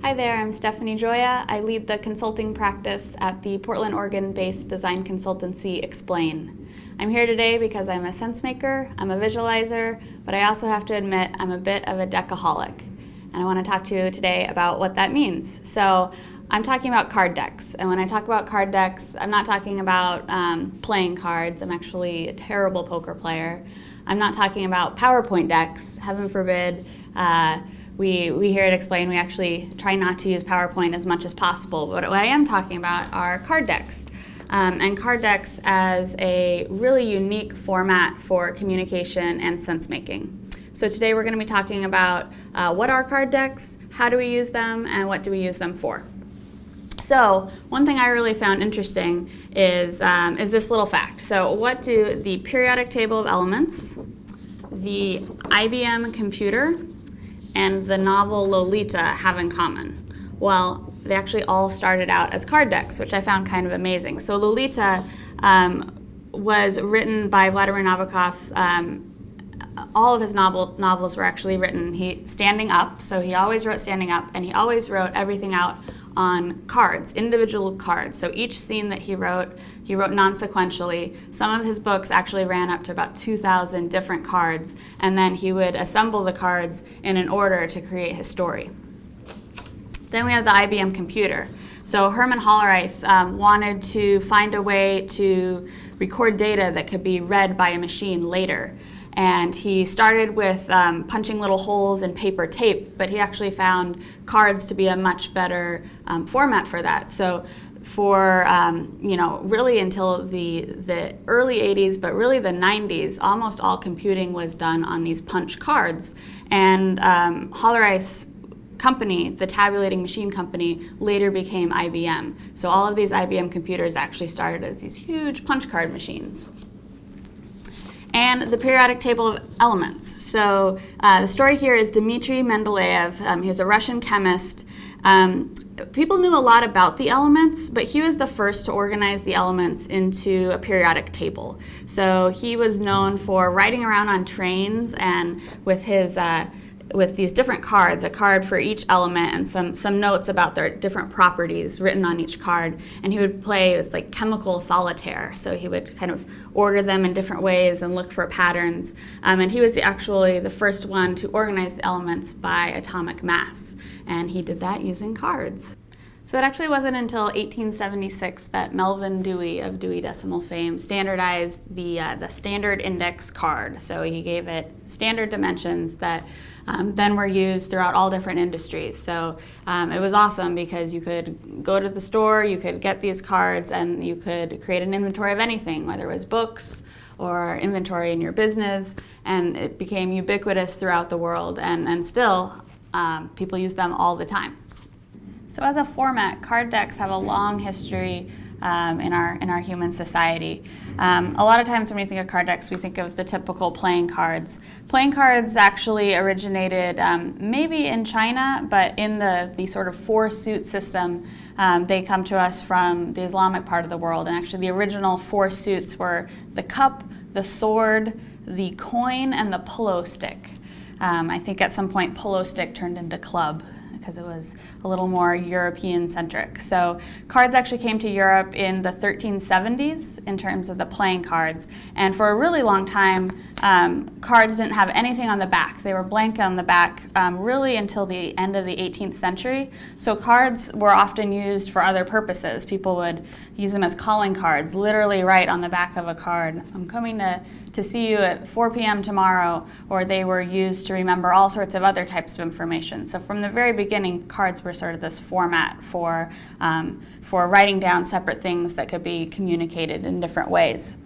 Hi there, I'm Stephanie Joya. I lead the consulting practice at the Portland, Oregon-based design consultancy Explain. I'm here today because I'm a sense maker, I'm a visualizer, but I also have to admit I'm a bit of a deckaholic. And I want to talk to you today about what that means. So I'm talking about card decks. And when I talk about card decks, I'm not talking about playing cards. I'm actually a terrible poker player. I'm not talking about PowerPoint decks, heaven forbid. We here at Explain, we actually try not to use PowerPoint as much as possible. But what I am talking about are card decks. And card decks as a really unique format for communication and sense making. So today we're going to be talking about what are card decks, how do we use them, and what do we use them for. So one thing I really found interesting is this little fact. So what do the periodic table of elements, the IBM computer, and the novel Lolita have in common? Well, they actually all started out as card decks, which I found kind of amazing. So Lolita was written by Vladimir Nabokov. All of his novels were actually written standing up, so he always wrote standing up, and he always wrote everything out on cards, individual cards. So each scene that he wrote non-sequentially. Some of his books actually ran up to about 2,000 different cards, and then he would assemble the cards in an order to create his story. Then we have the IBM computer. So Herman Hollerith wanted to find a way to record data that could be read by a machine later. And he started with punching little holes in paper tape, but he actually found cards to be a much better format for that. So for really until the early 80s, but really the 90s, almost all computing was done on these punch cards. And Hollerith's company, the tabulating machine company, later became IBM. So all of these IBM computers actually started as these huge punch card machines. And the periodic table of elements. So the story here is Dmitry Mendeleev. He was a Russian chemist. People knew a lot about the elements, but he was the first to organize the elements into a periodic table. So he was known for riding around on trains and with his with these different cards, a card for each element and some notes about their different properties written on each card. And he would play, it's like chemical solitaire. So he would kind of order them in different ways and look for patterns. And he was actually the first one to organize the elements by atomic mass. And he did that using cards. So it actually wasn't until 1876 that Melvin Dewey of Dewey Decimal fame standardized the standard index card. So he gave it standard dimensions that then were used throughout all different industries. So it was awesome because you could go to the store, you could get these cards, and you could create an inventory of anything, whether it was books or inventory in your business, and it became ubiquitous throughout the world, and still people use them all the time. So as a format, card decks have a long history in our human society. A lot of times when we think of card decks, we think of the typical playing cards. Playing cards actually originated maybe in China, but in the sort of four-suit system, they come to us from the Islamic part of the world. And actually the original four suits were the cup, the sword, the coin, and the polo stick. I think at some point polo stick turned into club, because it was a little more European-centric. So cards actually came to Europe in the 1370s in terms of the playing cards. And for a really long time, cards didn't have anything on the back. They were blank on the back really until the end of the 18th century. So cards were often used for other purposes. People would use them as calling cards, literally write on the back of a card, "I'm coming to see you at 4 p.m. tomorrow," or they were used to remember all sorts of other types of information. So from the very beginning, cards were sort of this format for writing down separate things that could be communicated in different ways.